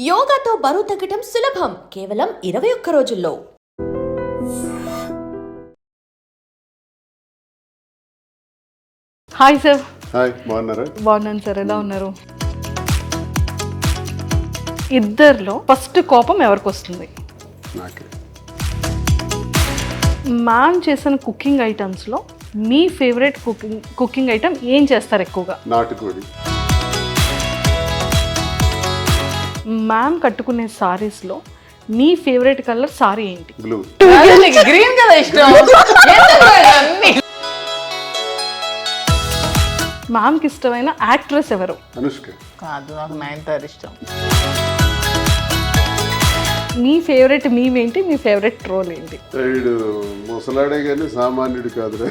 యోగాతో బరువు తగ్గటం సులభం కేవలం 21 రోజుల్లో. Hi sir. హాయ్, బాగున్నారా? బాగున్నాను సార్, ఎలా ఉన్నారు? ఇద్దరిలో ఫస్ట్ కోపం ఎవరికి వస్తుంది? నాకే. మ్యామ్ చేసిన కుకింగ్ ఐటమ్స్లో మీ ఫేవరెట్ కుకింగ్ ఐటమ్ ఏం చేస్తారు ఎక్కువగా? నాటుకోడి. మ్యామ్ కట్టుకునే సారీస్లో మీ ఫేవరెట్ కలర్ సారీ ఏంటి? బ్లూ. గ్రీన్ కదా ఇష్టం. మ్యామ్కి ఇష్టమైన యాక్ట్రెస్ ఎవరు? అనుష్క. కాదు, నాకు నయనతార ఇష్టం. మీ ఫేవరెట్ మీమ్ ఏంటి? మీ ఫేవరెట్ ట్రోల్ ఏంటి? వీడు ముసలాడే కానీ సామాన్యుడు కాదురా.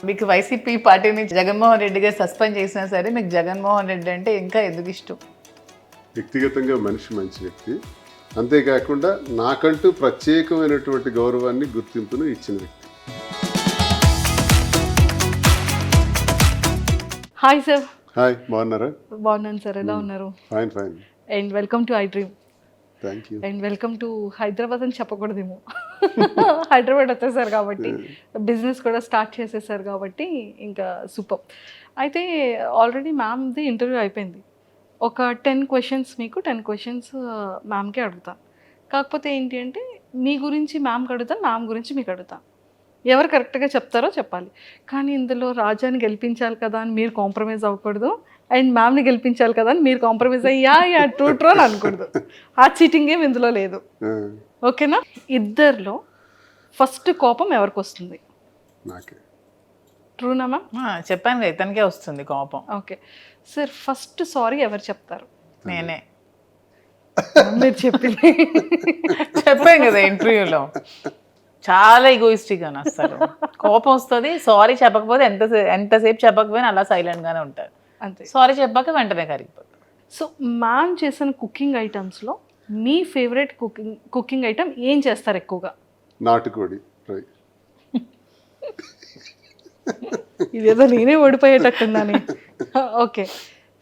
మీకు వైసీపీ పార్టీని జగన్మోహన్ రెడ్డి గారు సస్పెండ్ చేసినా సరే మీకు జగన్మోహన్ రెడ్డి అంటే ఇంకా ఎందుకు ఇష్టం? వ్యక్తిగతంగా మనిషి మంచి వ్యక్తి, అంతేకాకుండా నాకంటూ ప్రత్యేకమైనటువంటి గౌరవాన్ని గుర్తింపును ఇచ్చిన వ్యక్తి. Hi sir. హాయ్, బాగున్నారా? బాగున్నాను సార్, ఎలా ఉన్నారు? Fine fine. And welcome to I dream. Thank you. And welcome to Hyderabad అని చెప్పకూడదేమో. హైదరాబాద్ వచ్చేసారు కాబట్టి, బిజినెస్ కూడా స్టార్ట్ చేసేసారు కాబట్టి ఇంకా సూపర్. అయితే ఆల్రెడీ మ్యామ్ది ఇంటర్వ్యూ అయిపోయింది. ఒక 10 క్వశ్చన్స్ మీకు, 10 క్వశ్చన్స్ మ్యామ్కే అడుగుతాను. కాకపోతే ఏంటి అంటే మీ గురించి మ్యామ్కి అడుగుతాను, మ్యామ్ గురించి మీకు అడుగుతాను. ఎవరు కరెక్ట్గా చెప్తారో చెప్పాలి. కానీ ఇందులో రాజాని గెలిపించాలి కదా అని మీరు కాంప్రమైజ్ అవ్వకూడదు, అండ్ మ్యామ్ని గెలిపించాలి కదా అని మీరు కాంప్రమైజ్ అయ్యా ట్రూ అని అనకూడదు. ఆ చీటింగ్ ఏం ఇందులో లేదు, ఓకేనా? ఇద్దరిలో ఫస్ట్ కోపం ఎవరికి వస్తుంది? నాకే. ట్రూనా మ్యామ్? చెప్పాను కదా, ఇతనికే వస్తుంది కోపం. Okay sir. ఫస్ట్ సారీ ఎవరు చెప్తారు? నేనే మీరు చెప్పింది. చెప్పాను కదా ఇంటర్వ్యూలో, చాలా ఈగోయిస్టిక్ అని వస్తారు. కోపం వస్తుంది, సారీ చెప్పకపోతే ఎంతసేపు చెప్పకపోయినా అలా సైలెంట్గానే ఉంటారు. అంతే. సారీ చెప్పాక వెంటనే కరిగిపోతారు. సో మ్యామ్ చేసిన కుకింగ్ ఐటమ్స్లో మీ ఫేవరెట్ కుకింగ్ ఐటమ్ ఏం చేస్తారు ఎక్కువగా? నాటుకోడి ఫ్రై. ఇదేదో నేనే ఓడిపోయేటట్టుందని. ఓకే.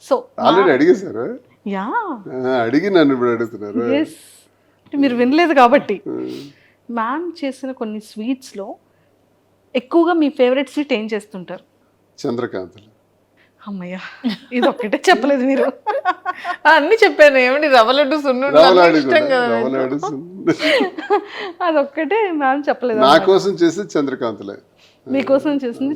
సో ఆల్రెడీ అడిగేశారా? యా, అడిగి నన్ను ఇప్పుడు అడుగుతున్నారు. ఎస్. మీరు వినలేదు కాబట్టి. మ్యామ్ చేసిన కొన్ని స్వీట్స్లో ఎక్కువగా మీ ఫేవరెట్ స్వీట్ ఏం చేస్తుంటారు? చంద్రకాంతలు. అమ్మయ్య, ఇది ఒక్కటే చెప్పలేదు మీరు. అన్ని చెప్పాను. ఏమండి, రవ్వ లడ్డు సున్నుండలు రవలాడు ఇష్టం కదా. రవలాడు. అదొక్కటే మ్యామ్ చెప్పలేదు. నా కోసం చేసేది చంద్రకాంతలే. మీకోసం చేసింది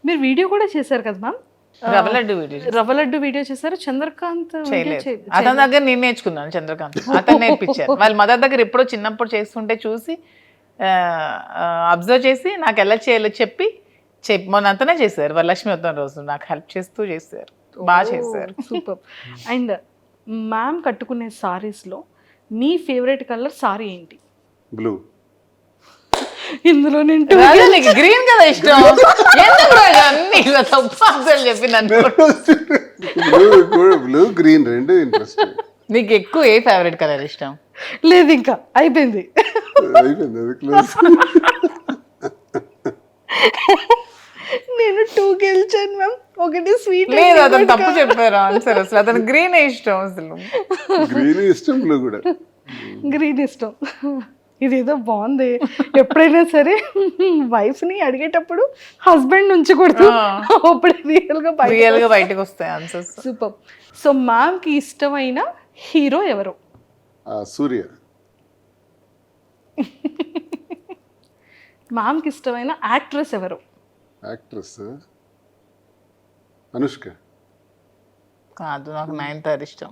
మీరు వీడియో కూడా చేశారు కదా మ్యామ్? రవ్వ లడ్డు వీడియో రవ్వ లడ్డు వీడియో చేశారు, చంద్రకాంత్ చేయలేదు. అతని దగ్గర నేను నేర్చుకున్నాను చంద్రకాంత్. అతను నేర్పించారు. వాళ్ళ మదర్ దగ్గర ఎప్పుడో చిన్నప్పుడు చేస్తుంటే చూసి అబ్జర్వ్ చేసి నాకు ఎలా చేయాలో చెప్పి మొన్న అంతనే చేశారు. వరలక్ష్మి వద్దాం రోజు నాకు హెల్ప్ చేస్తూ చేశారు. బాగా చేశారు. సూపర్. అండ్ మ్యామ్ కట్టుకునే సారీస్లో మీ ఫేవరెట్ కలర్ సారీ ఏంటి? బ్లూ. ఇందులో నేను గ్రీన్ కదా ఇష్టం. ఎందుకు అన్ని ఇలా తప్పు ఆన్సర్లు చెప్పి నన్ను. బ్లూ గ్రీన్ రెండు ఇంట్రెస్ట్. నీకు ఎక్కువ ఏ ఫేవరెట్ కలర్ ఇష్టం? లేదు, ఇంకా అయిపోయింది. అయిపోయింది, అది క్లోజ్. నేను 2 గెలిచాను మ్యామ్, ఒకటి స్వీట్. లేదు, అతను తప్పు చెప్పారు ఆన్సర్. అసలు అతను గ్రీన్ ఇష్టం. అసలు గ్రీన్ ఇష్టం, బ్లూ కూడా. గ్రీన్ ఇష్టం. ఇదేదో బాగుంది. ఎప్పుడైనా సరే వైఫ్ని అడిగేటప్పుడు హస్బెండ్ నుంచి కొడుతూ అప్పుడే రియల్గా బయటకు వస్తాయి ఆన్సర్స్. సూపర్. సో మ్యామ్కి ఇష్టమైన హీరో ఎవరు? సూర్య. మ్యామ్కి ఇష్టమైన యాక్ట్రెస్ ఎవరు? యాక్ట్రెస్ అనుష్క. కాదు, నాకు నయనతార ఇష్టం.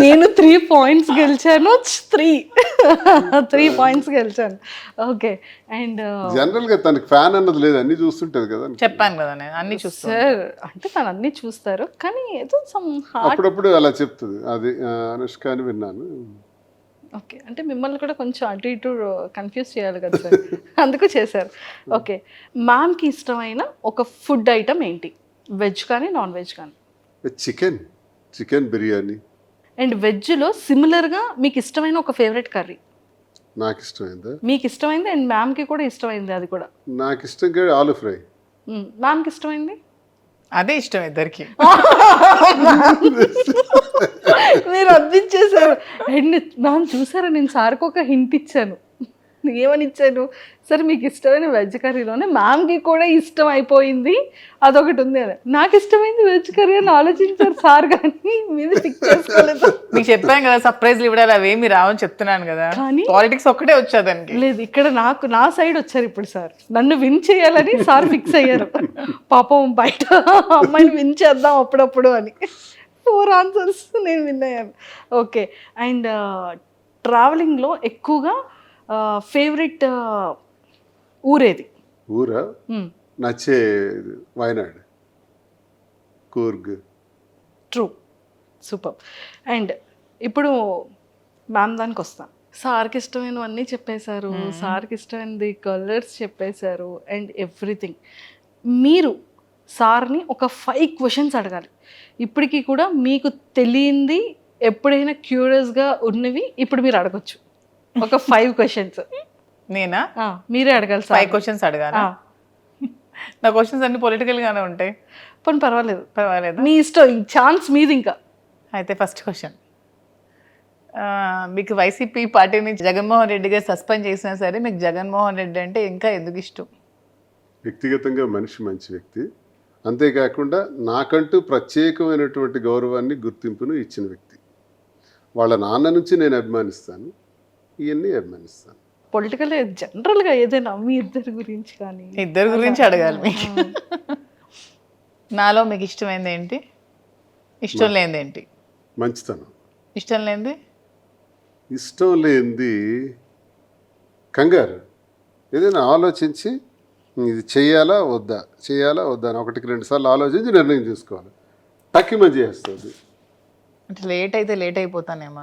నేను 3 పాయింట్స్ గెలిచాను. 3 పాయింట్స్ గెలిచాను. ఓకే. అండ్ జనరల్ గా తనకి ఫ్యాన్ అన్నది లేదు, అన్ని చూస్తుంటది కదా. చెప్పాను కదా, నేను అన్ని చూస్తాను సార్. అంటే తను అన్ని చూస్తారు, కానీ ఏదో సమ్ హార్ట్. అప్పుడప్పుడు అలా చెప్తుంది. అది అనుష్క అని విన్నాను. ఓకే. అంటే మిమ్మల్ని కూడా కొంచెం అటు ఇటు కన్ఫ్యూజ్ చేయాలి కదా సార్, అందుకు చేశారు. ఓకే. మ్యామ్కి ఇష్టమైన ఒక ఫుడ్ ఐటమ్ ఏంటి? వెజ్ కానీ నాన్ వెజ్ కానీ? చికెన్ బిర్యానీ. అండ్ వెజ్లో సిమిలర్గా మీకు ఇష్టమైన ఒక ఫేవరెట్ కర్రీ? నాకు ఇష్టమైందా? మీకు ఇష్టమైంది అండ్ మ్యామ్కి కూడా ఇష్టమైంది అది కూడా. నాకు ఇష్టంగా ఆలు ఫ్రై. మ్యామ్కి ఇష్టమైంది? అదే ఇష్టం ఇద్దరికి. మీరు అందించేశారు. అండ్ మ్యామ్ చూసారా, నేను సార్కి ఒక హింట్ ఇచ్చాను. ఏమని ఇచ్చాను, సార్ మీకు ఇష్టమైన వెజ్ కర్రీలోనే మ్యామ్కి కూడా ఇష్టం అయిపోయింది అదొకటి ఉంది అని. నాకు ఇష్టమైంది వెజ్ కర్రీ అని ఆలోచించారు సార్, కానీ మీద పిక్ చేసుకోలేదు. మీకు చెప్పాను కదా సర్ప్రైజ్లు ఇవ్వడాలి అవేమి రావని చెప్తున్నాను కదా. కానీ పాలిటిక్స్ ఒక్కటే వచ్చా దానికి. లేదు, ఇక్కడ నా సైడ్ వచ్చారు ఇప్పుడు సార్. నన్ను విన్ చేయాలని సార్ ఫిక్స్ అయ్యారు. పాపం బయట అమ్మాయిని విన్ చేద్దాం అప్పుడప్పుడు అని. 4 ఆన్సర్స్ నేను విన్ అయ్యాను. ఓకే. అండ్ ట్రావెలింగ్లో ఎక్కువగా ఫేవరెట్ ఊరేది? ఊరా నచ్చే Wayanad, Coorg. True, super. And ఇప్పుడు మ్యామ్ దానికి వస్తాం. సార్కి ఇష్టమైనవన్నీ చెప్పేశారు, సార్కి ఇష్టమైనది కలర్స్ చెప్పేశారు అండ్ ఎవ్రీథింగ్. మీరు సార్ని ఒక 5 క్వశ్చన్స్ అడగాలి. ఇప్పటికీ కూడా మీకు తెలియంది ఎప్పుడైనా క్యూరియస్గా ఉన్నవి ఇప్పుడు మీరు అడగచ్చు. ఒక 5 క్వశ్చన్స్ నేనా? మీరే అడగాలి. 5 క్వశ్చన్స్ అడగాలి. నా క్వశ్చన్స్ అన్ని పొలిటికల్ గానే ఉంటాయి. పని పర్వాలేదు, పర్వాలేదు, మీ ఇష్టం, ఛాన్స్ మీది. ఇంకా అయితే ఫస్ట్ క్వశ్చన్, మీకు వైసీపీ పార్టీ నుంచి జగన్మోహన్ రెడ్డి గారు సస్పెండ్ చేసినా సరే మీకు జగన్మోహన్ రెడ్డి అంటే ఇంకా ఎందుకు ఇష్టం? వ్యక్తిగతంగా మనిషి మంచి వ్యక్తి, అంతేకాకుండా నాకంటూ ప్రత్యేకమైనటువంటి గౌరవాన్ని గుర్తింపును ఇచ్చిన వ్యక్తి. వాళ్ళ నాన్న నుంచి నేను అభిమానిస్తాను, ఇవన్నీ అభిమానిస్తాను. పొలిటికల్ జనరల్గా ఏదైనా మీ ఇద్దరి గురించి కానీ? ఇద్దరి గురించి అడగాలి మీకు. నాలో మీకు ఇష్టమైంది ఏంటి, ఇష్టం లేనిది ఏంటి? మంచితనం. ఇష్టం లేనిది? ఇష్టం లేనిది కంగారు. ఏదైనా ఆలోచించి ఇది చేయాలా వద్దా అని 1-2 సార్లు ఆలోచించి నిర్ణయం తీసుకోవాలి. టక్కిమని చేస్తుంది. అంటే లేట్ అయితే లేట్ అయిపోతానేమో.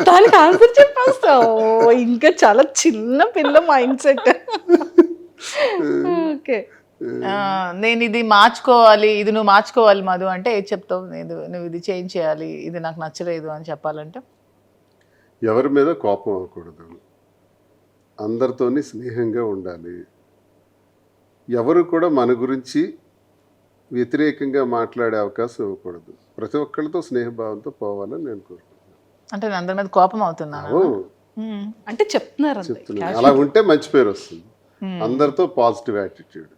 దానికి ఆన్సర్ చెప్పేస్తావు. ఇంకా చాలా చిన్న పిల్ల మైండ్ సెట్. ఓకే. నేను ఇది మార్చుకోవాలి, ఇది నువ్వు మార్చుకోవాలి మధు అంటే ఏది చెప్తావు? నువ్వు ఇది చేంజ్ చేయాలి, ఇది నాకు నచ్చలేదు అని చెప్పాలంటే? ఎవరి మీద కోపం అవ్వకూడదు, అందరితోని స్నేహంగా ఉండాలి, ఎవరు కూడా మన గురించి వ్యతిరేకంగా మాట్లాడే అవకాశం ఇవ్వకూడదు, ప్రతి ఒక్కరితో స్నేహభావంతో పోవాలని నేను కోరుకుంటున్నాను. అంటే నేను అందరి మీద కోపం అవుతున్నాను అంటే చెప్తున్నారు. అలా ఉంటే మంచి పేరు వస్తుంది. అందరితో positive attitude,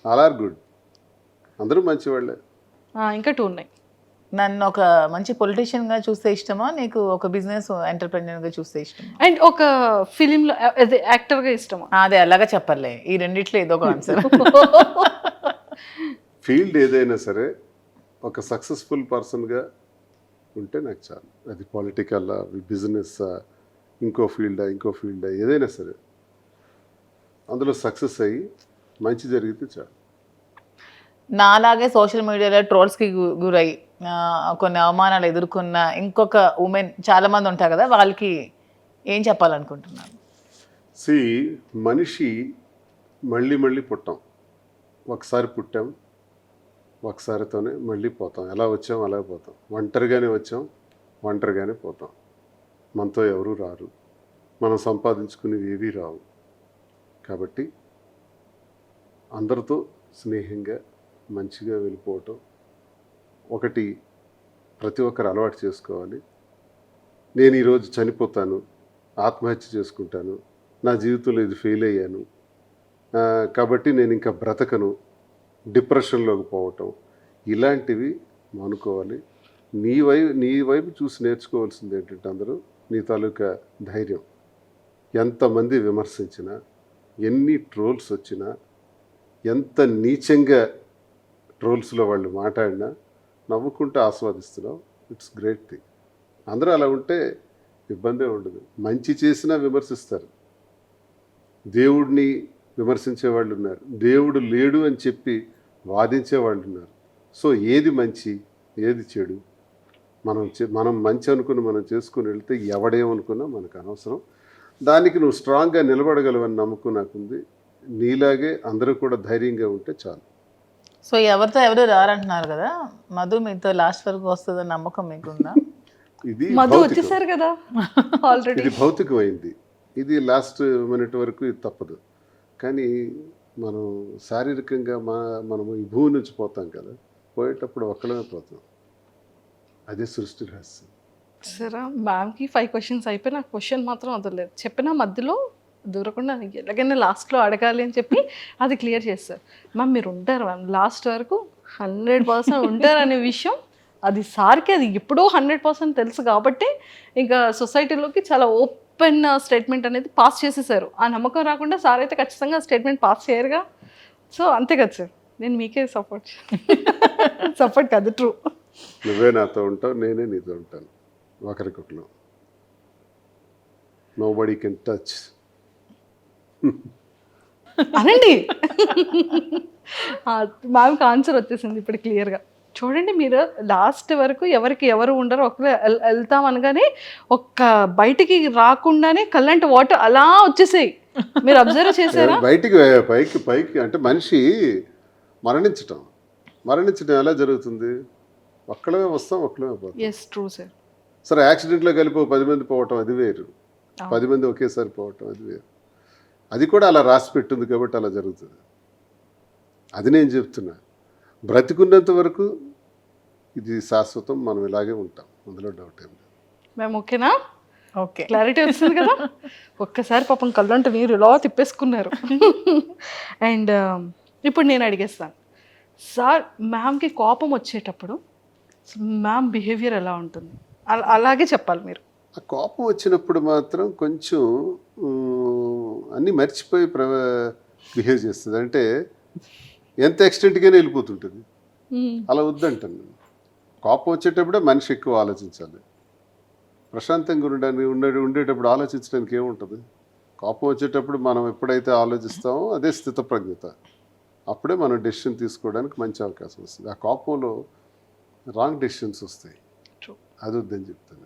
all are good, అందరూ మంచి వాళ్ళే. ఇంకా 2 ఉన్నాయి. నన్ను ఒక మంచి పొలిటీషియన్ గా చూస్తే ఇష్టమా, నీకు ఒక బిజినెస్ ఎంటర్ప్రెన్యూర్ గా చూస్తే ఇష్టమా, అండ్ ఒక ఫిలింలో యాక్టర్ గా ఇష్టమా? అదే అలాగా చెప్పలే, ఈ రెండిట్లో ఏదో ఒక ఆన్సర్. ఫీల్డ్ ఏదైనా సరే ఒక సక్సెస్ఫుల్ పర్సన్గా ఉంటే నాకు చాలు. అది పొలిటికల్, బిజినెస్, ఇంకో ఫీల్డా ఏదైనా సరే అందులో సక్సెస్ అయ్యి మంచి జరిగితే చాలు. నాలాగే సోషల్ మీడియాలో ట్రోల్స్కి గురై కొన్ని అవమానాలు ఎదుర్కొన్న ఇంకొక ఉమెన్ చాలా మంది ఉంటారు కదా, వాళ్ళకి ఏం చెప్పాలనుకుంటున్నాను? మనిషి మళ్ళీ పుట్టాం, ఒకసారి పుట్టాం, ఒకసారితోనే మళ్ళీ పోతాం. ఎలా వచ్చాం అలా పోతాం. ఒంటరిగానే వచ్చాం, ఒంటరిగానే పోతాం. మనతో ఎవరూ రారు, మనం సంపాదించుకునేవి ఏవీ రావు. కాబట్టి అందరితో స్నేహంగా మంచిగా వెళ్ళిపోవటం ఒకటి ప్రతి ఒక్కరు అలవాటు చేసుకోవాలి. నేను ఈరోజు చనిపోతాను, ఆత్మహత్య చేసుకుంటాను, నా జీవితంలో ఇది ఫెయిల్ అయ్యాను కాబట్టి నేను ఇంకా బ్రతకను, డిప్రెషన్లోకి పోవటం, ఇలాంటివి మానుకోవాలి. నీ వైపు చూసి నేర్చుకోవాల్సింది ఏంటంటే అందరూ నీ తాలూకా ధైర్యం. ఎంతమంది విమర్శించినా, ఎన్ని ట్రోల్స్ వచ్చినా, ఎంత నీచంగా ట్రోల్స్లో వాళ్ళు మాట్లాడినా నవ్వుకుంటూ ఆస్వాదిస్తున్నావు. It's great thing. అందరూ అలా ఉంటే ఇబ్బందే ఉండదు. మంచి చేసినా విమర్శిస్తారు, దేవుడిని విమర్శించే వాళ్ళు ఉన్నారు, దేవుడు లేడు అని చెప్పి వాదించే వాళ్ళు ఉన్నారు. సో ఏది మంచి ఏది చెడు మనం మంచి అనుకుని మనం చేసుకుని వెళ్తే ఎవడేమనుకున్నా మనకు అనవసరం. దానికి నువ్వు స్ట్రాంగ్గా నిలబడగలవని నమ్మకం నాకుంది. నీలాగే అందరూ కూడా ధైర్యంగా ఉంటే చాలు. సో ఎవరితో ఎవరు రారంటున్నారు కదా, మధు మీతో లాస్ట్ వరకు వస్తుందని నమ్మకం మీకుందా? ఇది మధు వచ్చేసారు కదా ఆల్రెడీ. ఇది భౌతికమైంది, ఇది లాస్ట్ మినిట్ వరకు ఇది తప్పదు. కానీ మనం శారీరకంగా మనము ఈ భూమి నుంచి పోతాం కదా, పోయేటప్పుడు ఒక్కడమే పోతాం. అదే సృష్టి రహస్యం. సరే మ్యామ్కి 5 క్వశ్చన్స్ అయిపోయి నాకు క్వశ్చన్ మాత్రం వదలలేదు. చెప్పిన మధ్యలో దూరకుండా ఎలాగైనా లాస్ట్లో అడగాలి అని చెప్పి అది క్లియర్ చేస్తారు. మ్యామ్ మీరు ఉంటారు మ్యామ్ లాస్ట్ వరకు 100% ఉంటారు అనే విషయం అది సార్కి అది ఎప్పుడో 100% తెలుసు కాబట్టి ఇంకా సొసైటీలోకి చాలా ఓపెన్ స్టేట్మెంట్ అనేది పాస్ చేసేసారు. ఆ నమ్మకం రాకుండా సార్ అయితే ఖచ్చితంగా స్టేట్మెంట్ పాస్ చేయరుగా. సో అంతే కదా సార్, నేను మీకే సపోర్ట్ కాదు, ట్రూ. నువ్వే నాతో ఉంటావు, నేనే నీతో ఉంటాను, ఒకరికొకరు. Nobody can touch. అనండి. మ్యామ్కి ఆన్సర్ వచ్చేసింది ఇప్పుడు క్లియర్గా. చూడండి మీరు లాస్ట్ వరకు ఎవరికి ఎవరు ఉండరు, ఒకరు వెళ్తాం అనగానే ఒక్క బయటికి రాకుండానే కల్లంటి వాటర్ అలా వచ్చేసాయి. మీరు అబ్జర్వ్ చేశారా? బయటికి పైకి పైకి అంటే మనిషి మరణించటం ఎలా జరుగుతుంది? ఒక్కడమే వస్తాం, ఒక్కడమే పోతాం. Yes true sir. సరే యాక్సిడెంట్లో కలిపి 10 మంది పోవటం అది వేరు, 10 మంది ఒకేసారి పోవటం అది వేరు. అది కూడా అలా రాసి పెట్టింది కాబట్టి అలా జరుగుతుంది. అది నేను చెప్తున్నా. బ్రతికున్నంత వరకు ఇది శాశ్వతం, మనం ఇలాగే ఉంటాం, అందులో డౌట్ ఏం లేదు. మేము ఓకేనా? ఓకే, క్లారిటీ వచ్చింది కదా. ఒక్కసారి పాపం కళ్ళంటే మీరు ఇలా తిప్పేసుకున్నారు. అండ్ ఇప్పుడు నేను అడిగేస్తాను సార్, మ్యామ్కి కోపం వచ్చేటప్పుడు మ్యామ్ బిహేవియర్ ఎలా ఉంటుంది? అలాగే చెప్పాలి మీరు. ఆ కోపం వచ్చినప్పుడు మాత్రం కొంచెం అన్నీ మర్చిపోయి బిహేవ్ చేస్తుంది. అంటే ఎంత ఎక్స్టెంట్గానే వెళ్ళిపోతుంటుంది. అలా వద్దంటాను నేను. కోపం వచ్చేటప్పుడే మనిషి ఎక్కువ ఆలోచించాలి. ప్రశాంతంగా ఉండేటప్పుడు ఆలోచించడానికి ఏముంటుంది? కోపం వచ్చేటప్పుడు మనం ఎప్పుడైతే ఆలోచిస్తామో అదే స్థితప్రజ్ఞత. అప్పుడే మనం డెసిషన్ తీసుకోవడానికి మంచి అవకాశం వస్తుంది. ఆ కోపంలో రాంగ్ డెసిషన్స్ వస్తాయి. అది వద్దని చెప్తాను.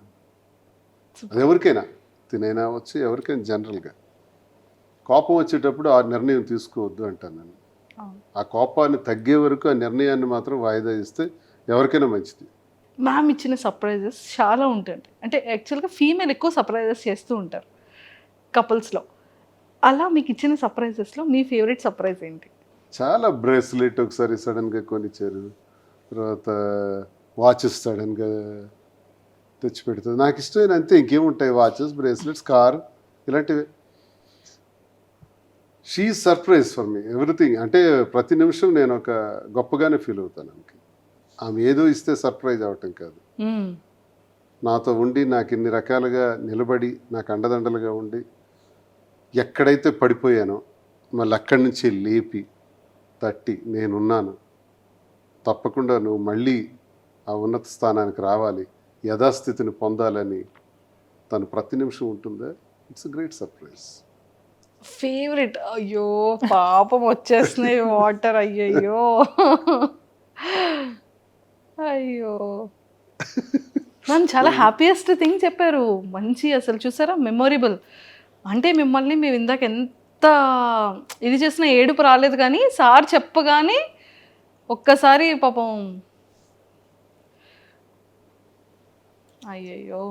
అది ఎవరికైనా తినైనా వచ్చి ఎవరికైనా జనరల్గా కోపం వచ్చేటప్పుడు ఆ నిర్ణయం తీసుకోవద్దు అంటాను నేను. ఆ కోపాన్ని తగ్గే వరకు ఆ నిర్ణయాన్ని మాత్రం వాయిదా ఇస్తే ఎవరికైనా మంచిది. మ్యామ్ ఇచ్చిన సర్ప్రైజెస్ చాలా ఉంటాయి. అంటే యాక్చువల్గా ఫీమేల్ ఎక్కువ సర్ప్రైజెస్ చేస్తూ ఉంటారు కపుల్స్లో. అలా మీకు ఇచ్చిన సర్ప్రైజెస్లో మీ ఫేవరెట్ సర్ప్రైజ్ ఏంటి? చాలా బ్రేస్లెట్ ఒకసారి సడన్గా కొనిచ్చారు, తర్వాత వాచెస్ సడన్గా తెచ్చి పెడుతుంది. నాకు ఇష్టమైన అంతే, ఇంకేముంటాయి? వాచెస్, బ్రేస్లెట్స్, కార్, ఇలాంటివి. She surprise for me everything. అంటే ప్రతి నిమిషం నేను ఒక గొప్పగానే ఫీల్ అవుతాను. ఆమె ఏదో ఇస్తే సర్ప్రైజ్ అవటం కాదు, నాతో ఉండి నాకు ఇన్ని రకాలుగా నిలబడి నాకు అండదండలుగా ఉండి ఎక్కడైతే పడిపోయానో మళ్ళీ అక్కడి నుంచి లేపి తట్టి నేనున్నాను, తప్పకుండా నువ్వు మళ్ళీ ఆ ఉన్నత స్థానానికి రావాలి, యథాస్థితిని పొందాలని తను ప్రతి నిమిషం ఉంటుందా. It's a great surprise. Favourite? అయ్యో పాపం వచ్చేస్తున్నాయి వాటర్. అయ్యయ్యో అయ్యో మ్యామ్ చాలా హ్యాపీయెస్ట్ థింగ్ చెప్పారు. మంచి అసలు చూసారా మెమొరబుల్. అంటే మిమ్మల్ని మేము ఇందాక ఎంత ఇది చేసినా ఏడుపు రాలేదు, కానీ సార్ చెప్పగానే ఒక్కసారి పాపం అయ్యయ్యో.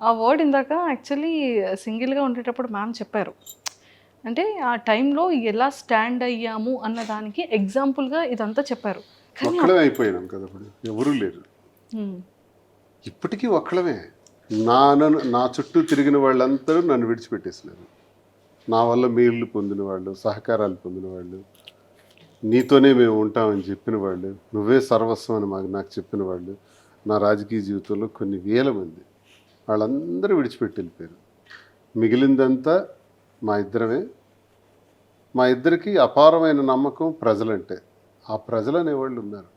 ఆ వర్డ్ ఇందాక యాక్చువల్లీ సింగిల్గా ఉండేటప్పుడు మ్యామ్ చెప్పారు. అంటే ఆ టైంలో ఎలా స్టాండ్ అయ్యాము అన్న దానికి ఎగ్జాంపుల్గా ఇదంతా చెప్పారు. ఒక్కడే అయిపోయినాం కదా, ఇప్పుడు ఎవరూ లేరు. ఇప్పటికీ ఒక్కడమే. నా చుట్టూ తిరిగిన వాళ్ళందరూ నన్ను విడిచిపెట్టేసినారు. నా వల్ల మేళ్ళు పొందిన వాళ్ళు, సహకారాలు పొందిన వాళ్ళు, నీతోనే మేము ఉంటామని చెప్పిన వాళ్ళు, నువ్వే సర్వస్వం అని నాకు చెప్పిన వాళ్ళు, నా రాజకీయ జీవితంలో కొన్ని వేల మంది, వాళ్ళందరూ విడిచిపెట్టి వెళ్ళిపోయారు. మిగిలిందంతా మా ఇద్దరమే. మా ఇద్దరికి అపారమైన నమ్మకం ప్రజలంటే. ఆ ప్రజలు అనేవాళ్ళు ఉన్నారు.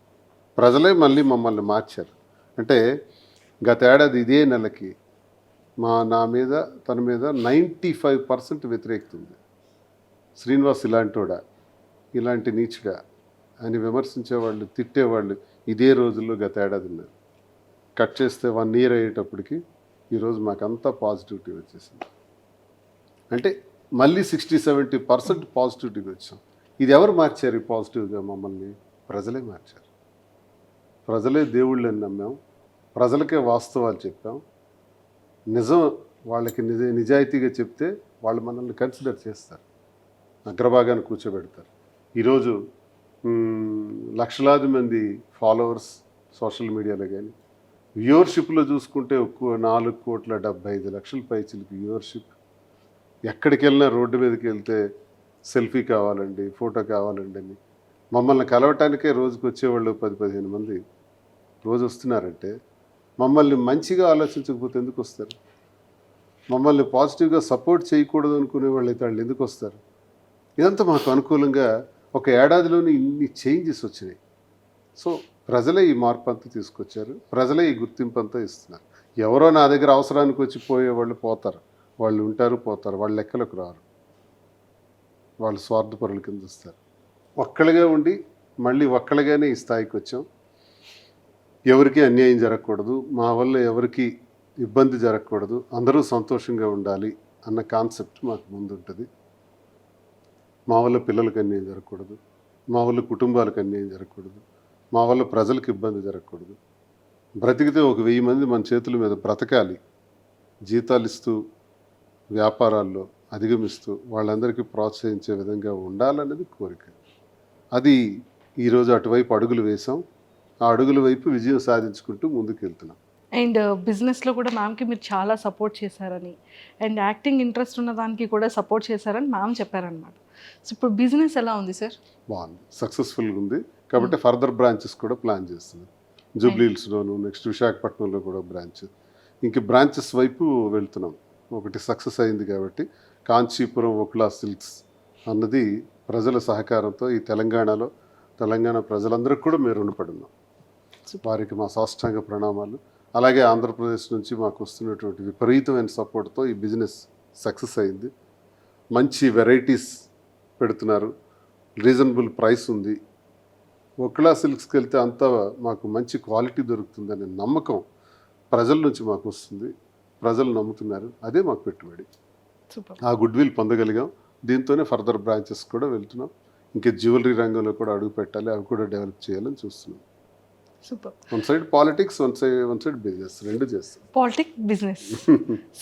ప్రజలే మళ్ళీ మమ్మల్ని మార్చారు. అంటే గత ఏడాది ఇదే నెలకి నా మీద తన మీద 95% వ్యతిరేకత ఉంది. శ్రీనివాస్ ఇలాంటోడా, ఇలాంటి నీచుడా అని విమర్శించేవాళ్ళు, తిట్టేవాళ్ళు ఇదే రోజుల్లో గత ఏడాది ఉన్నారు. కట్ చేస్తే 1 year అయ్యేటప్పటికి ఈరోజు మాకంతా పాజిటివిటీ వచ్చేసింది. అంటే మళ్ళీ 60-70% పాజిటివిటీగా వచ్చాం. ఇది ఎవరు మార్చారు ఈ పాజిటివ్గా? మమ్మల్ని ప్రజలే మార్చారు. ప్రజలే దేవుళ్ళని నమ్మాం, ప్రజలకే వాస్తవాలు చెప్పాం, నిజం వాళ్ళకి నిజాయితీగా చెప్తే వాళ్ళు మనల్ని కన్సిడర్ చేస్తారు, అగ్రభాగాన్ని కూర్చోబెడతారు. ఈరోజు లక్షలాది మంది ఫాలోవర్స్ సోషల్ మీడియాలో కానీ, వ్యూవర్షిప్లో చూసుకుంటే 4,75,00,000 పైచిలకు వ్యూవర్షిప్. ఎక్కడికి వెళ్ళినా రోడ్డు మీదకి వెళ్తే సెల్ఫీ కావాలండి, ఫోటో కావాలండి అని మమ్మల్ని కలవటానికే రోజుకి వచ్చేవాళ్ళు 10-15 మంది రోజు వస్తున్నారంటే, మమ్మల్ని మంచిగా ఆలోచించకపోతే ఎందుకు వస్తారు? మమ్మల్ని పాజిటివ్గా సపోర్ట్ చేయకూడదు అనుకునే వాళ్ళు అయితే వాళ్ళు ఎందుకు వస్తారు? ఇదంతా మాకు అనుకూలంగా ఒక ఏడాదిలోనే ఇన్ని చేంజెస్ వచ్చినాయి. సో ప్రజలే ఈ మార్పు అంతా తీసుకొచ్చారు, ప్రజలే ఈ గుర్తింపు అంతా ఇస్తున్నారు. ఎవరో నా దగ్గర అవసరానికి వచ్చి పోయేవాళ్ళు పోతారు, వాళ్ళు ఉంటారు పోతారు, వాళ్ళ లెక్కలకు రారు, వాళ్ళు స్వార్థపరుల కింద వస్తారు. ఒక్కళ్ళగా ఉండి మళ్ళీ ఒక్కళ్ళగానే ఈ స్థాయికి వచ్చాం. ఎవరికి అన్యాయం జరగకూడదు, మా వల్ల ఎవరికి ఇబ్బంది జరగకూడదు, అందరూ సంతోషంగా ఉండాలి అన్న కాన్సెప్ట్ మాకు ముందుంటుంది. మా వల్ల పిల్లలకు అన్యాయం జరగకూడదు, మా వల్ల కుటుంబాలకు అన్యాయం జరగకూడదు, మా వల్ల ప్రజలకు ఇబ్బంది జరగకూడదు. బ్రతికితే 1,000 మంది మన చేతుల మీద బ్రతకాలి, జీతాలు ఇస్తూ వ్యాపారాల్లో అధిగమిస్తూ వాళ్ళందరికీ ప్రోత్సహించే విధంగా ఉండాలనేది కోరిక. అది ఈరోజు అటువైపు అడుగులు వేసాం. ఆ అడుగుల వైపు విజయం సాధించుకుంటూ ముందుకు వెళ్తున్నాం. అండ్ బిజినెస్లో కూడా మ్యామ్కి మీరు చాలా సపోర్ట్ చేశారని, అండ్ యాక్టింగ్ ఇంట్రెస్ట్ ఉన్న దానికి కూడా సపోర్ట్ చేశారని మ్యామ్ చెప్పారనమాట. సో ఇప్పుడు బిజినెస్ ఎలా ఉంది సార్? బాగుంది, సక్సెస్ఫుల్గా ఉంది. కాబట్టి ఫర్దర్ బ్రాంచెస్ కూడా ప్లాన్ చేస్తున్నాం. జూబ్లీ హిల్స్లోను, నెక్స్ట్ విశాఖపట్నంలో కూడా బ్రాంచ్, ఇంక బ్రాంచెస్ వైపు వెళ్తున్నాం. ఒకటి సక్సెస్ అయింది కాబట్టి కాంచీపురం ఓక్లా సిల్క్స్ అన్నది ప్రజల సహకారంతో ఈ తెలంగాణ ప్రజలందరికీ కూడా మేము రుణపడి ఉన్నాం. వారికి మా సాష్టాంగ ప్రణామాలు. అలాగే ఆంధ్రప్రదేశ్ నుంచి మాకు వస్తున్నటువంటి విపరీతమైన సపోర్ట్తో ఈ బిజినెస్ సక్సెస్ అయింది. మంచి వెరైటీస్ పెడుతున్నారు, రీజనబుల్ ప్రైస్ ఉంది. ఒక్లా సిల్క్స్కి వెళ్తే అంతా మాకు మంచి క్వాలిటీ దొరుకుతుందనే నమ్మకం ప్రజల నుంచి మాకు వస్తుంది, ప్రజలు నమ్ముతున్నారు. అదే మాకు పెట్టుబడి. సూపర్. ఆ గుడ్ విల్ పొందగలిగాం. దీంతోనే ఫర్దర్ బ్రాంచెస్ కూడా వెళ్తున్నాం. ఇంకా జ్యువెలరీ రంగంలో కూడా అడుగు పెట్టాలి, అవి కూడా డెవలప్ చేయాలని చూస్తున్నాం. Super. One side politics, one side business, రెండు చేస్తాం. Politics, business.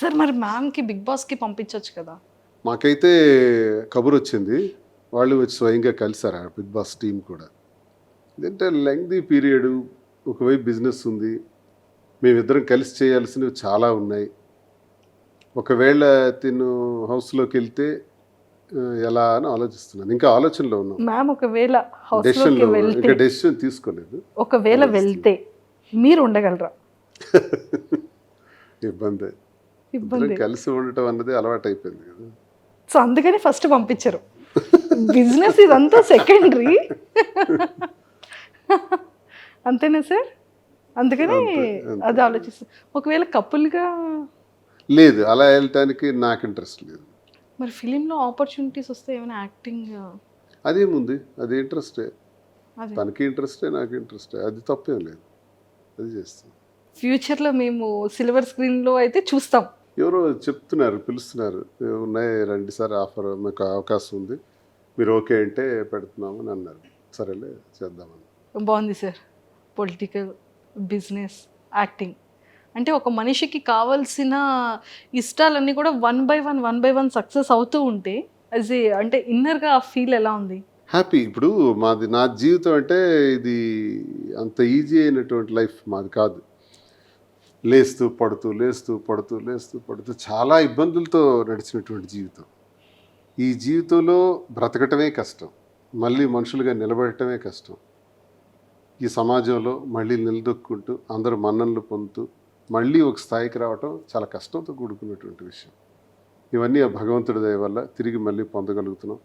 సార్ మరి మ్యామ్కి బిగ్ బాస్కి పంపించవచ్చు కదా? మాకైతే కబురు వచ్చింది, వాళ్ళు వచ్చి స్వయంగా కలిసారు ఆ బిగ్ బాస్ టీం కూడా. ఇదంటే లెంగ్దీ పీరియడ్, ఒకవైపు బిజినెస్ ఉంది, మేమిద్దరం కలిసి చేయాల్సినవి చాలా ఉన్నాయి. ఒకవేళ తిను హౌస్లోకి వెళ్తే ఎలా అని ఆలోచిస్తున్నాను. ఇంకా ఆలోచనలో ఉన్నాం. మ్యామ్ ఒకవేళ హౌస్లోకి వెళ్తే, ఇంకా డెసిషన్ తీసుకోలేదు. ఒకవేళ వెళ్తే మీరు ఉండగలరా? ఇబ్బంది. ఇబ్బంది. కలిసి ఉండటం అన్నది అలవాటు అయిపోయింది కదా. సో అందుకని ఫస్ట్ పంపించరు. బిజినెస్ ఇదంతా సెకండరీ. అంతేనా సార్? అందుకని అది ఆలోచిస్తాను. ఒకవేళ కపుల్గా లేదు, అలా వెళ్ళటానికి నాకు ఇంట్రెస్ట్ లేదు. మరి ఫిలింలో ఆపర్చునిటీస్ వస్తే ఏమైనా యాక్టింగ్ అదేముంది, అది ఇంట్రెస్టే. అదే తనకి ఇంట్రెస్టే, నాకు ఇంట్రెస్టే, అది తప్పేం లేదు, అది చేస్తాం. ఫ్యూచర్లో మేము సిల్వర్ స్క్రీన్లో అయితే చూస్తాం. ఎవరో చెప్తున్నారు, పిలుస్తున్నారు, ఉన్నాయి రండి సార్, ఆఫర్ మీకు అవకాశం ఉంది, మీరు ఓకే అంటే పెడుతున్నామని అన్నారు. సరేలే చేద్దామని. బాగుంది సార్. పొలిటికల్, బిజినెస్, యాక్టింగ్ అంటే ఒక మనిషికి కావాల్సిన ఇష్టాలన్నీ కూడా వన్ బై వన్ సక్సెస్ అవుతూ ఉంటే అంటే ఇన్నర్గా ఆ ఫీల్ ఎలా ఉంది? హ్యాపీ. ఇప్పుడు నా జీవితం అంటే ఇది అంత ఈజీ అయినటువంటి లైఫ్ మాది కాదు. లేస్తూ పడుతూ చాలా ఇబ్బందులతో నడిచినటువంటి జీవితం. ఈ జీవితంలో బ్రతకటమే కష్టం, మళ్ళీ మనుషులుగా నిలబడటమే కష్టం. ఈ సమాజంలో మళ్ళీ నిలదొక్కుంటూ అందరూ మన్ననలు పొందుతూ మళ్ళీ ఒక స్థాయికి రావటం చాలా కష్టంతో కూడుకున్నటువంటి విషయం. ఇవన్నీ ఆ భగవంతుడి దయ వల్ల తిరిగి మళ్ళీ పొందగలుగుతున్నాం,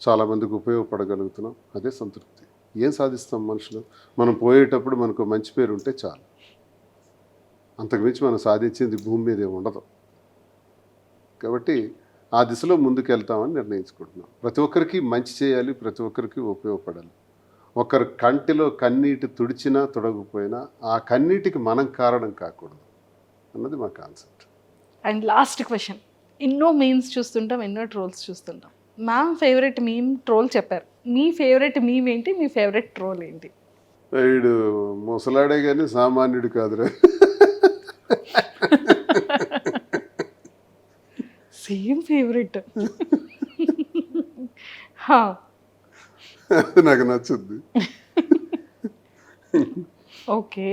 చాలామందికి ఉపయోగపడగలుగుతున్నాం. అదే సంతృప్తి. ఏం సాధిస్తాం మనుషులు? మనం పోయేటప్పుడు మనకు మంచి పేరు ఉంటే చాలు, అంతకుమించి మనం సాధించింది భూమి మీద ఉండదు. కాబట్టి ఆ దిశలో ముందుకు వెళ్తామని నిర్ణయించుకుంటున్నాం. ప్రతి ఒక్కరికి మంచి చేయాలి, ప్రతి ఒక్కరికి ఉపయోగపడాలి. ఒకరి కంటిలో కన్నీటి తుడిచినా తుడగపోయినా ఆ కన్నీటికి మనం కారణం కాకూడదు అన్నది మా కాన్సెప్ట్. అండ్ లాస్ట్ క్వశ్చన్, ఎన్నో మీమ్స్ చూస్తుంటాం, ఎన్నో ట్రోల్స్ చూస్తుంటాం. మ్యామ్ ఫేవరెట్ మీమ్ ట్రోల్ చెప్పారు, మీ ఫేవరెట్ మీమ్ ఏంటి, మీ ఫేవరెట్ ట్రోల్ ఏంటి? వీడు ముసలాడే కానీ సామాన్యుడు కాదురా. Same favourite. నాకు నచ్చుద్ది. ఓకే.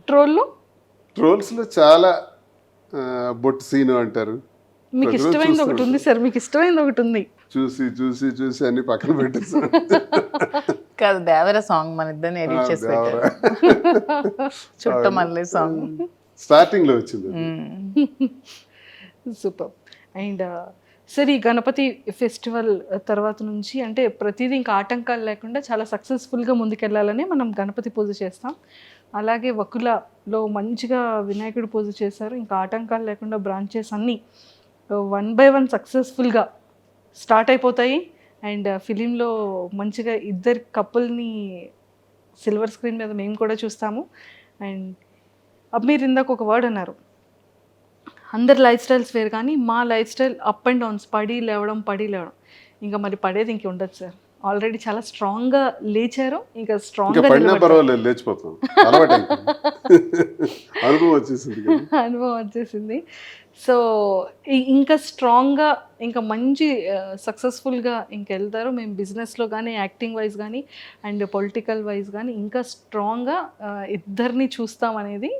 ట్రోల్లో ట్రోల్స్లో చాలా బొట్టు సీను అంటారు. మీకు ప్రజలు ఇష్టమైనది ఒకటి చూస్తూ ఉంది సార్, మీకు ఇష్టమైనది ఒకటి ఉంది. చూసి చూసి చూసి అన్ని పక్కన పెట్టేసాను. కాదు, దేవర సాంగ్ మన ఇద్దరిని ఎడిట్ చేసి పెట్టారు. చుట్టమల్లే సాంగ్ స్టార్టింగ్ లో వచ్చింది. సూపర్. అండ్ సరే, ఈ గణపతి ఫెస్టివల్ తర్వాత నుంచి అంటే ప్రతిదీ ఇంకా ఆటంకాలు లేకుండా చాలా సక్సెస్ఫుల్గా ముందుకెళ్ళాలని మనం గణపతి పూజ చేస్తాం. అలాగే వకులలో మంచిగా వినాయకుడు పూజ చేశారు. ఇంకా ఆటంకాలు లేకుండా బ్రాంచెస్ అన్నీ 1 by 1 సక్సెస్ఫుల్గా స్టార్ట్ అయిపోతాయి. అండ్ ఫిలింలో మంచిగా ఇద్దరు కపుల్ని సిల్వర్ స్క్రీన్ మీద మేము కూడా చూస్తాము. అండ్ మీరు ఇందాక ఒక వర్డ్ అన్నారు, అందరి లైఫ్ స్టైల్స్ వేరు కానీ మా life style up and downs, పడి లేవడం. ఇంకా మరి పడేది ఇంక ఉండదు సార్. ఆల్రెడీ చాలా స్ట్రాంగ్గా లేచారు, ఇంకా స్ట్రాంగ్గా పడినా పర్వాలేదు, లేచిపోతాం. అనుభవం వచ్చేసింది. అనుభవం వచ్చేసింది. సో ఇంకా స్ట్రాంగ్గా, ఇంకా మంచి సక్సెస్ఫుల్గా ఇంక వెళ్తారు. మేము బిజినెస్లో కానీ, యాక్టింగ్ వైజ్ కానీ, అండ్ పొలిటికల్ వైజ్ కానీ ఇంకా స్ట్రాంగ్గా ఇద్దరిని చూస్తామనేది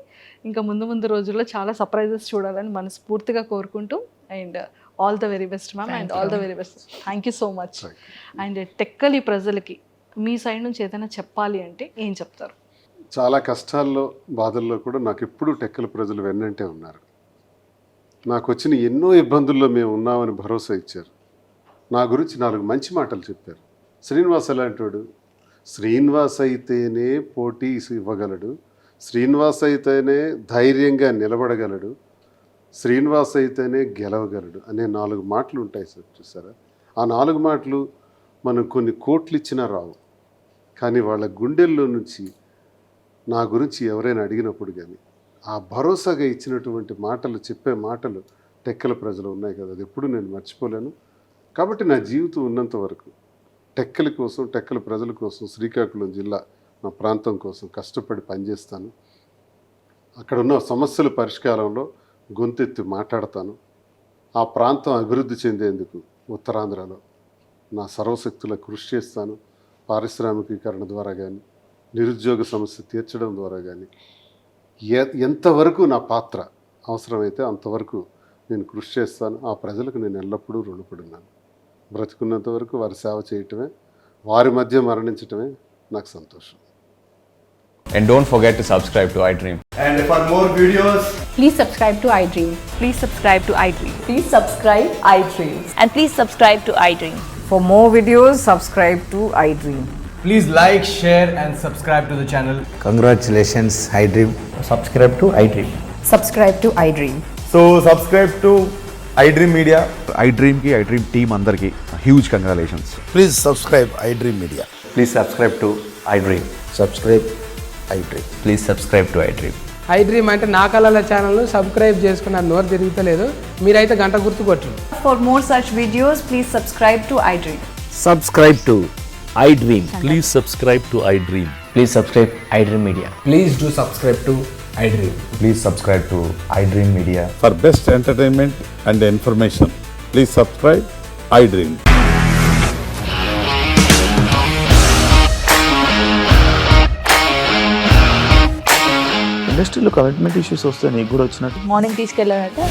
ఇంకా ముందు రోజుల్లో చాలా సర్ప్రైజెస్ చూడాలని మనస్ఫూర్తిగా కోరుకుంటూ, and all the very best ma'am, and all the very best. Thank you so much. And Tekkali ప్రజలకి మీ సైడ్ నుంచి ఏదైనా చెప్పాలి అంటే ఏం చెప్తారు? చాలా కష్టాల్లో బాధల్లో కూడా నాకు ఎప్పుడూ టెక్కల ప్రజలు వెన్నంటే ఉన్నారు. నాకు వచ్చిన ఎన్నో ఇబ్బందుల్లో మేము ఉన్నామని భరోసా ఇచ్చారు. నా గురించి 4 మంచి మాటలు చెప్పారు. శ్రీనివాస్ అలాంటి వాడు, శ్రీనివాస్ అయితేనే పోటీ ఇవ్వగలడు, శ్రీనివాస్ అయితేనే ధైర్యంగా నిలబడగలడు, శ్రీనివాస్ అయితేనే గెలవగలడు అనే 4 మాటలు ఉంటాయి సార్. చూసారా, ఆ 4 మాటలు మనం కొన్ని కోట్లు ఇచ్చినా రావు. కానీ వాళ్ళ గుండెల్లో నుంచి నా గురించి ఎవరైనా అడిగినప్పుడు కానీ ఆ భరోసాగా ఇచ్చినటువంటి మాటలు, చెప్పే మాటలు టెక్కల ప్రజలు ఉన్నాయి కదా, అది ఎప్పుడు నేను మర్చిపోలేను. కాబట్టి నా జీవితం ఉన్నంత వరకు టెక్కల కోసం, టెక్కల ప్రజల కోసం, శ్రీకాకుళం జిల్లా నా ప్రాంతం కోసం కష్టపడి పనిచేస్తాను. అక్కడ ఉన్న సమస్యల పరిష్కారంలో గొంతెత్తి మాట్లాడతాను. ఆ ప్రాంతం అభివృద్ధి చెందేందుకు ఉత్తరాంధ్రలో నా సర్వశక్తుల కృషి చేస్తాను. పారిశ్రామికీకరణ ద్వారా కానీ, నిరుద్యోగ సమస్య తీర్చడం ద్వారా కానీ, ఎంతవరకు నా పాత్ర అవసరమైతే అంతవరకు నేను కృషి చేస్తాను. ఆ ప్రజలకు నేను ఎల్లప్పుడూ రుణపడున్నాను. బ్రతికున్నంత వరకు వారి సేవ చేయటమే, వారి మధ్య మరణించటమే నాకు సంతోషం. And don't forget to subscribe to iDream. And for more videos, Please subscribe to iDream. Please subscribe to iDream. Please subscribe iDream. And please subscribe to iDream. For more videos, subscribe to iDream. please like, share and subscribe to the channel. Congratulations, iDream. Subscribe to iDream. Subscribe to iDream. So subscribe to iDream Media. iDream ki iDream team andarki huge congratulations. Please subscribe iDream Media. Please subscribe to iDream. Subscribe iDream. Please subscribe to iDream. iDream అంటే నా కళల ఛానల్ను subscribe చేసుకున్న నోరు తిరుగుతలేదు, మీరైతే గంట గుర్తు కొట్టండి. For more such videos, please subscribe to iDream. Subscribe to iDream. Please subscribe to iDream. Please subscribe iDream Media. Please do subscribe to iDream. Please subscribe to iDream Media. For best entertainment and information, please subscribe iDream. ఇండస్ట్రీలో commitment issues వస్తే నీకు కూడా వచ్చినట్టు morning తీసుకెళ్ళాడంటే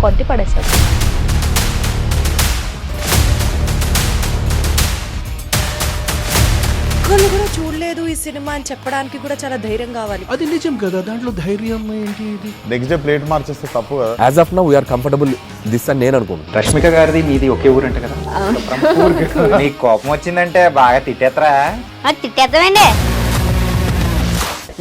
కొట్టి పడేస్తాడు. ఒక్కళ్ళు కూడా చూడలేదు ఈ సినిమా అని చెప్పడానికి కూడా చాలా ధైర్యం కావాలి. అది నిజం కదా, దాంట్లో ధైర్యం ఏంటి? ఇది నెక్స్ట్ డే ప్లేట్ మార్చేస్తే తప్పు కదా. As of now, we are comfortable this అని నేను అనుకుంటున్నాను. రష్మిక గారిది మీది ఒకే ఊరంట కదా. నీకు కోపం వచ్చిందంటే బాగా తిట్టేత్తరా? తిట్టేద్దామండి.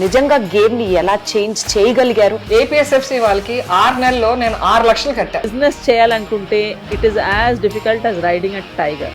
నిజంగా గేమ్ ని ఎలా చేంజ్ చేయగలిగారు? ఏపీఎస్ఎఫ్సి వాళ్ళకి 6 నెలల్లో నేను 6 లక్షలు కట్టా. Business చేయాలనుకుంటే it is as difficult as riding a tiger.